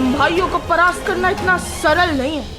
हम भाइयों को परास्त करना इतना सरल नहीं है।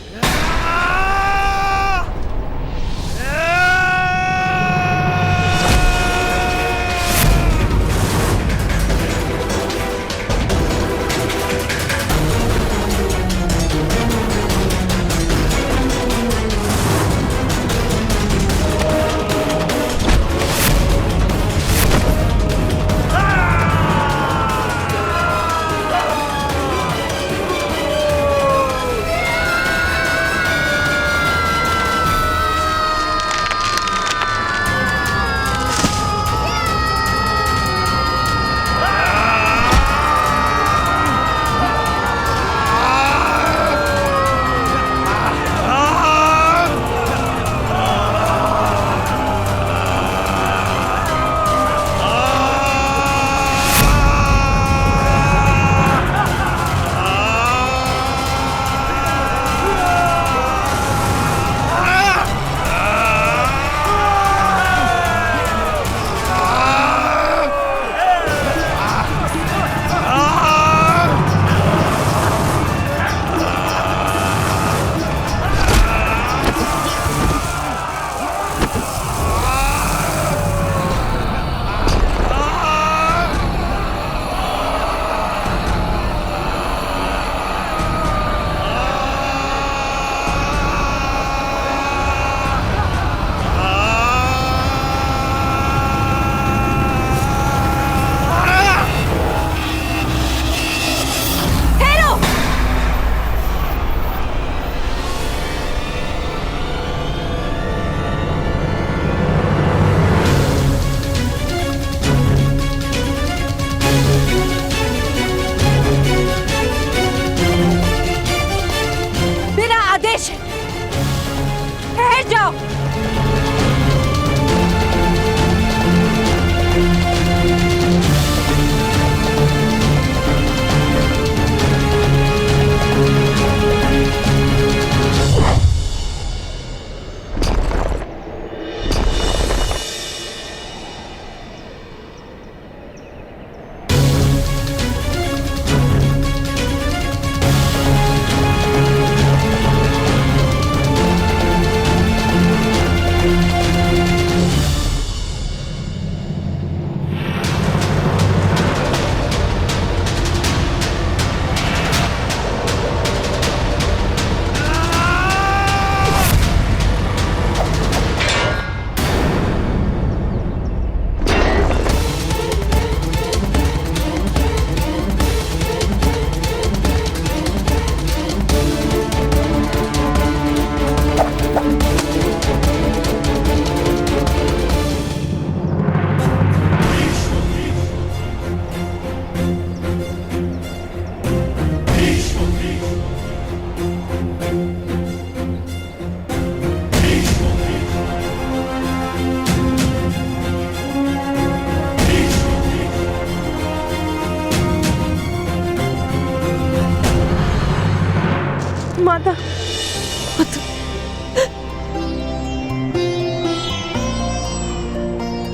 माता,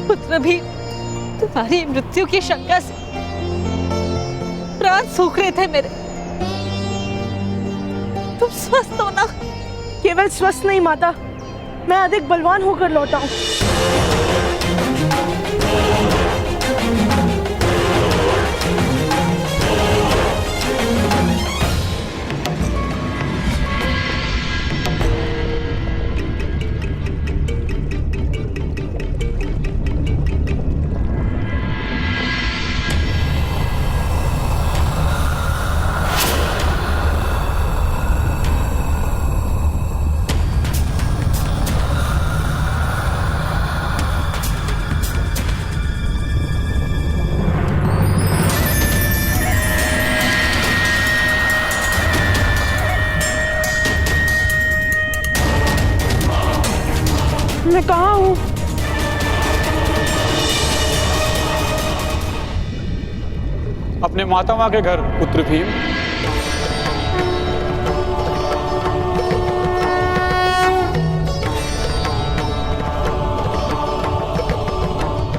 पुत्र भी तुम्हारी मृत्यु की शंका से प्राण सूख रहे थे मेरे। तुम स्वस्थ हो ना? केवल स्वस्थ नहीं माता, मैं अधिक बलवान होकर लौटा हूँ। मैं कहाँ हूँ? अपने माता माँ के घर पुत्र भीम।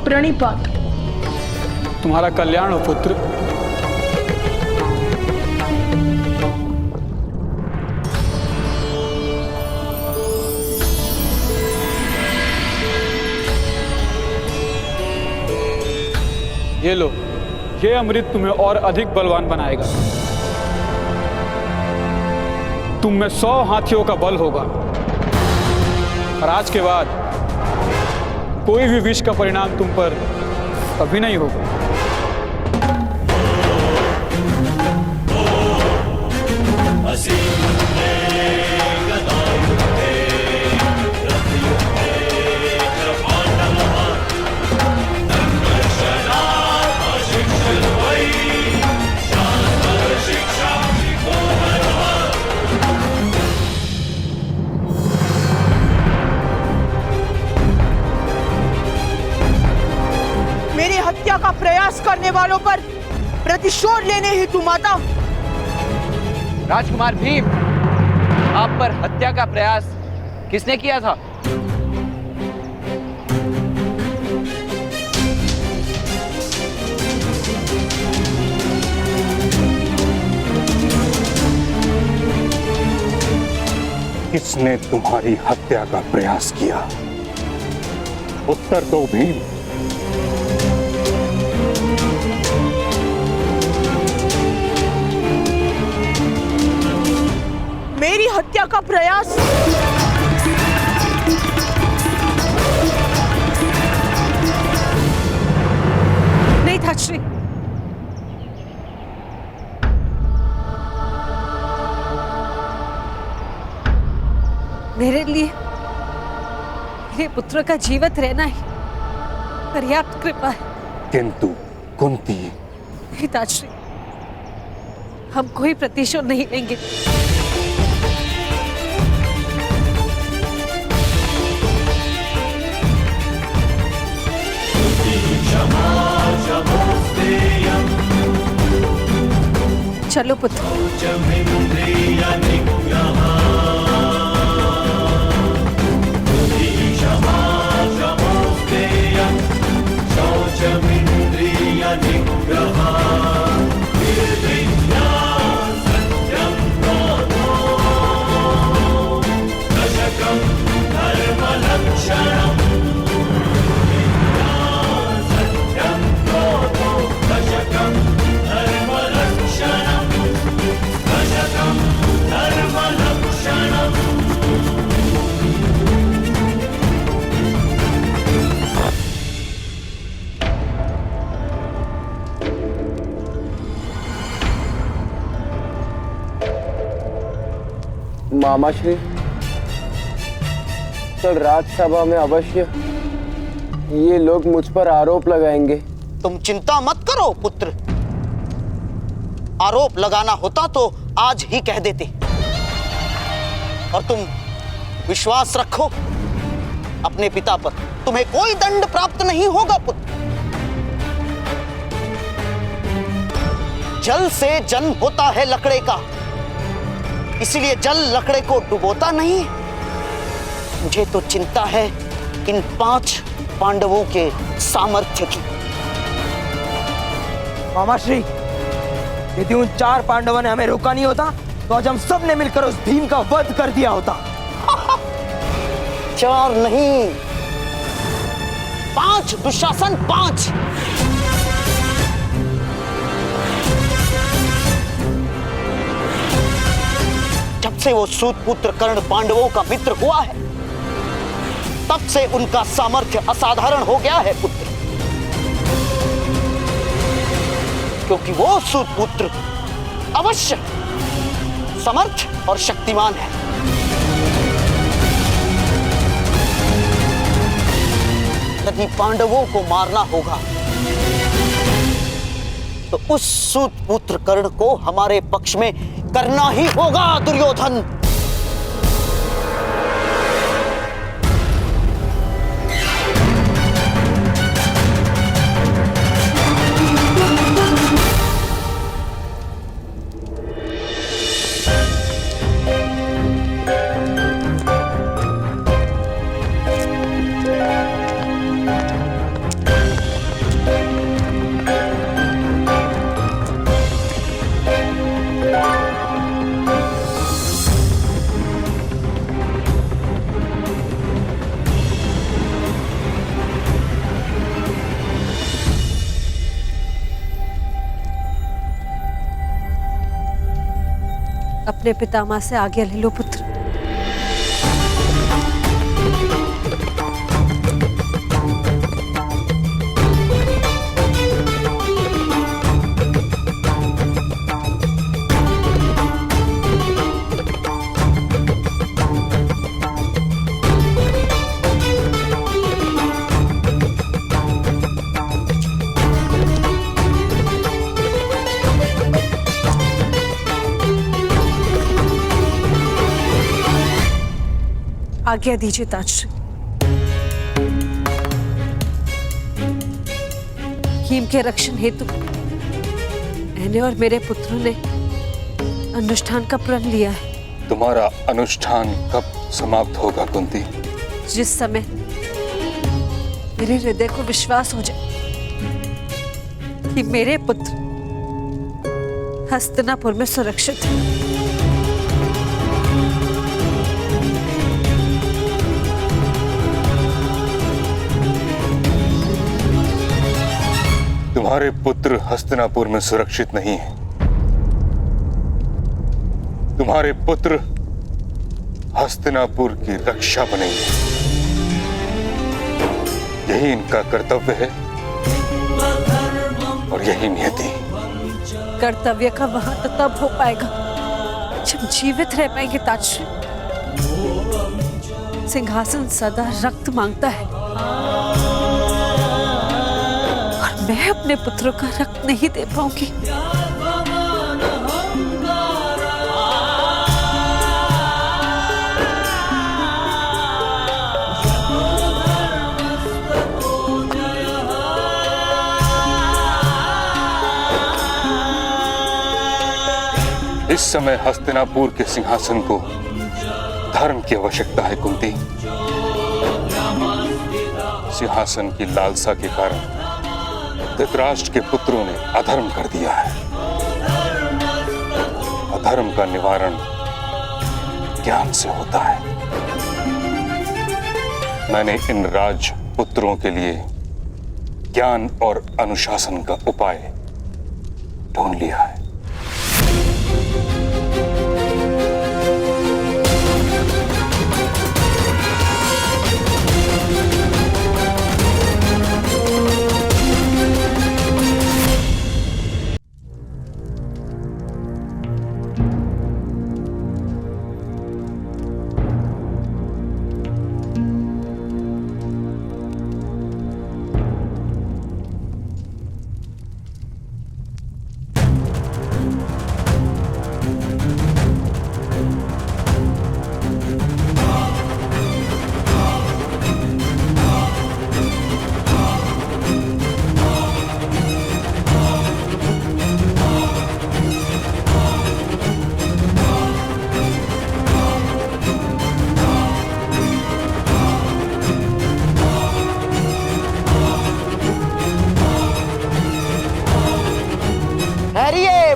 प्रणिपात। तुम्हारा कल्याण हो पुत्र। ये लो, ये अमृत तुम्हें और अधिक बलवान बनाएगा। तुम में 100 हाथियों का बल होगा और आज के बाद कोई भी विष का परिणाम तुम पर कभी नहीं होगा। मेरी हत्या का प्रयास करने वालों पर प्रतिशोध लेने हेतु माता। राजकुमार भीम, आप पर हत्या का प्रयास किसने किया था? किसने तुम्हारी हत्या का प्रयास किया? उत्तर दो भीम। मेरी हत्या का प्रयास नहीं था श्री। मेरे लिए मेरे पुत्र का जीवित रहना ही पर्याप्त कृपा है। किंतु कुंती, पिताश्री, हम कोई प्रतिशोध नहीं लेंगे। चलो पुत्र। मामा श्री, कल राजसभा में अवश्य ये लोग मुझ पर आरोप लगाएंगे। तुम चिंता मत करो पुत्र। आरोप लगाना होता तो आज ही कह देते। और तुम विश्वास रखो अपने पिता पर, तुम्हें कोई दंड प्राप्त नहीं होगा पुत्र। जल से जन्म होता है लकड़े का, इसीलिए जल लकड़े को डुबोता नहीं। मुझे तो चिंता है इन 5 पांडवों के सामर्थ्य की। मामाश्री, यदि उन 4 पांडवों ने हमें रोका नहीं होता तो आज हम सब ने मिलकर उस भीम का वध कर दिया होता। 4 नहीं, 5 दुशासन, 5। जब से वो सूतपुत्र कर्ण पांडवों का मित्र हुआ है, तब से उनका सामर्थ्य असाधारण हो गया है पुत्र। क्योंकि वो सूतपुत्र अवश्य समर्थ और शक्तिमान है। यदि पांडवों को मारना होगा तो उस सूतपुत्र कर्ण को हमारे पक्ष में करना ही होगा दुर्योधन। अपने पितामह से आज्ञा ले लो पुत्र। आज्ञा दीजिए ताजश्री। हिम के रक्षण हेतु मैंने और मेरे पुत्रों ने अनुष्ठान का प्रण लिया है। तुम्हारा अनुष्ठान कब समाप्त होगा कुंती? जिस समय मेरे हृदय को विश्वास हो जाए कि मेरे पुत्र हस्तिनापुर में सुरक्षित हैं। तुम्हारे पुत्र हस्तिनापुर में सुरक्षित नहीं है। तुम्हारे पुत्र हस्तिनापुर की रक्षा बनेंगे। यही इनका कर्तव्य है और यही नियति। कर्तव्य का वहां तो तब हो पाएगा जब जीवित रह पाएंगे ताजश्री। सिंहासन सदा रक्त मांगता है और मैं अपने पुत्रों का रक्त नहीं दे पाऊंगी। इस समय हस्तिनापुर के सिंहासन को धर्म की आवश्यकता है कुंती। सिंहासन की लालसा के कारण धृतराष्ट्र के पुत्रों ने अधर्म कर दिया है। अधर्म का निवारण ज्ञान से होता है। मैंने इन राजपुत्रों के लिए ज्ञान और अनुशासन का उपाय ढूंढ लिया है।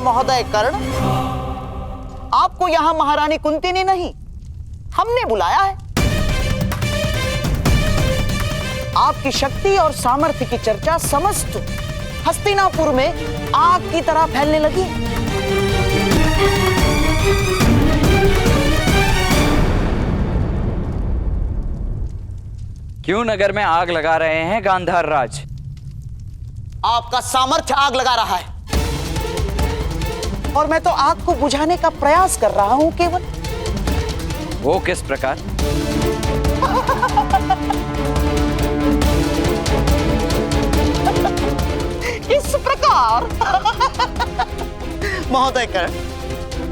महोदय कर्ण, आपको यहां महारानी कुंती ने नहीं, हमने बुलाया है। आपकी शक्ति और सामर्थ्य की चर्चा समस्त हस्तिनापुर में आग की तरह फैलने लगी। क्यों नगर में आग लगा रहे हैं गांधार राज? आपका सामर्थ्य आग लगा रहा है और मैं तो आग को बुझाने का प्रयास कर रहा हूं केवल। वो किस प्रकार? इस प्रकार महोदय कर्ण,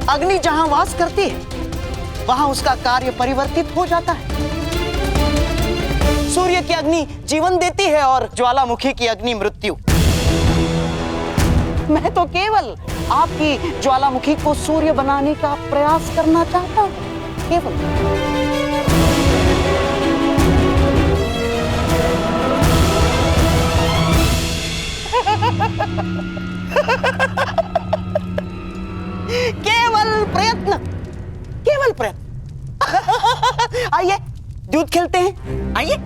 अग्नि जहां वास करती है वहां उसका कार्य परिवर्तित हो जाता है। सूर्य की अग्नि जीवन देती है और ज्वालामुखी की अग्नि मृत्यु। मैं तो केवल आपकी ज्वालामुखी को सूर्य बनाने का प्रयास करना चाहता हूं, केवल। केवल प्रयत्न, केवल प्रयत्न। आइए दूध खेलते हैं, आइए।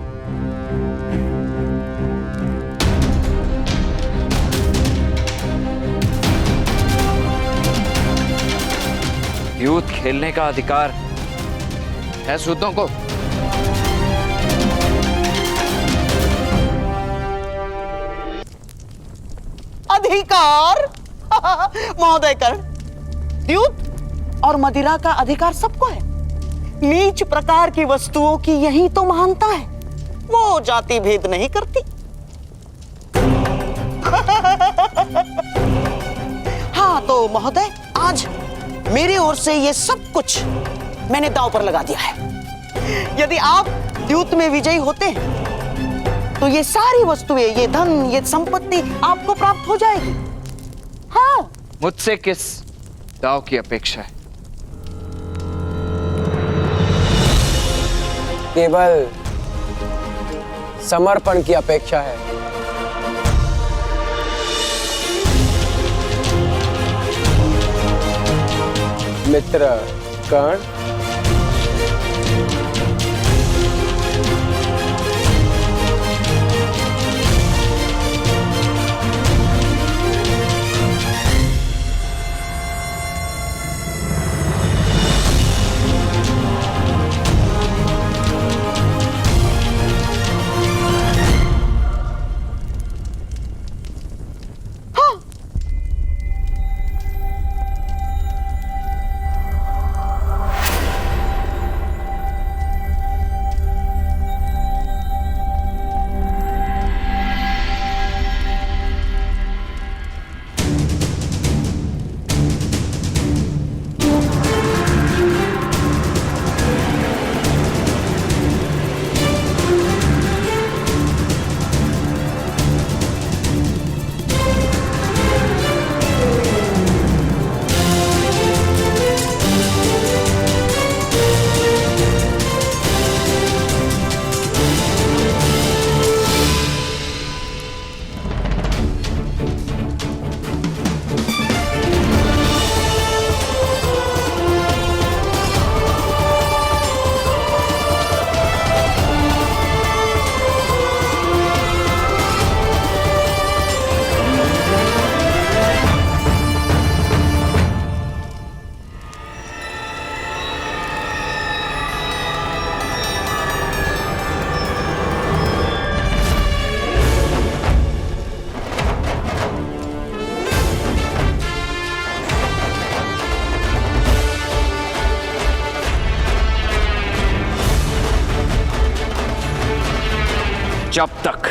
द्यूत खेलने का अधिकार है सूतों को? अधिकार? महोदय कर्ण, द्यूत और मदिरा का अधिकार सबको है। नीच प्रकार की वस्तुओं की यही तो महानता है, वो जाति भेद नहीं करती। हाँ तो महोदय, आज मेरी ओर से ये सब कुछ मैंने दांव पर लगा दिया है। यदि आप द्यूत में विजयी होते हैं तो ये सारी वस्तुएं, ये धन, ये संपत्ति आपको प्राप्त हो जाएगी। हाँ। मुझसे किस दाव की अपेक्षा है? केवल समर्पण की अपेक्षा है। मित्र कर्ण, जब तक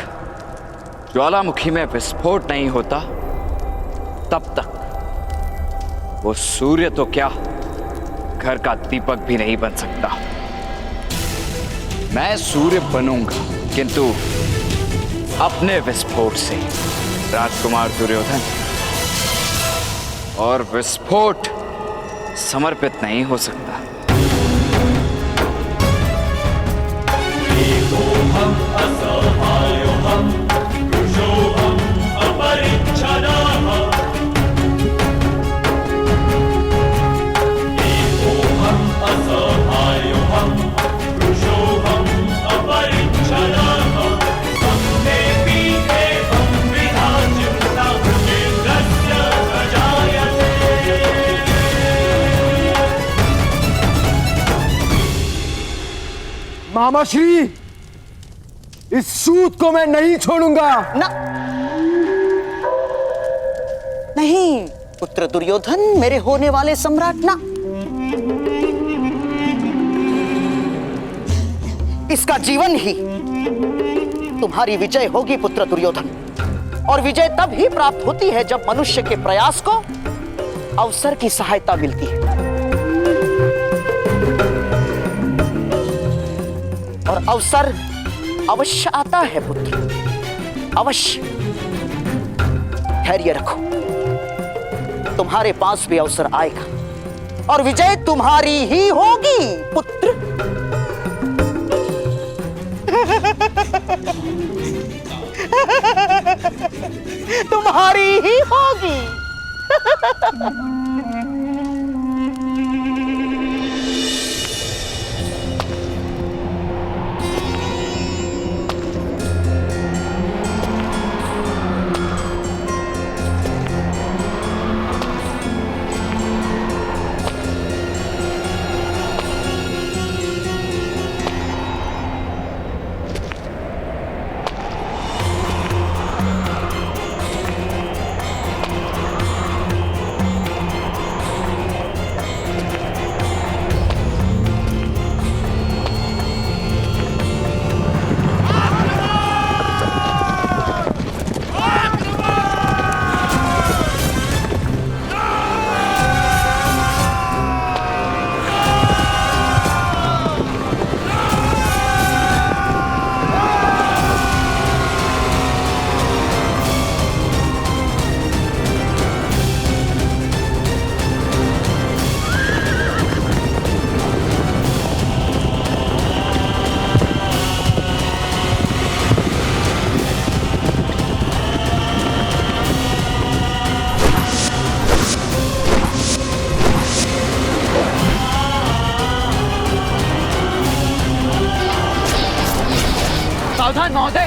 ज्वालामुखी में विस्फोट नहीं होता तब तक वो सूर्य तो क्या, घर का दीपक भी नहीं बन सकता। मैं सूर्य बनूंगा, किंतु अपने विस्फोट से, राजकुमार दुर्योधन। और विस्फोट समर्पित नहीं हो सकता। मामाश्री, इस सूत को मैं नहीं छोड़ूंगा। ना, नहीं पुत्र दुर्योधन, मेरे होने वाले सम्राट, ना। इसका जीवन ही तुम्हारी विजय होगी पुत्र दुर्योधन। और विजय तब ही प्राप्त होती है जब मनुष्य के प्रयास को अवसर की सहायता मिलती है। और अवसर अवश्य आता है पुत्र, अवश्य। धैर्य रखो, तुम्हारे पास भी अवसर आएगा और विजय तुम्हारी ही होगी पुत्र। तुम्हारी ही होगी। सावधान महोदय।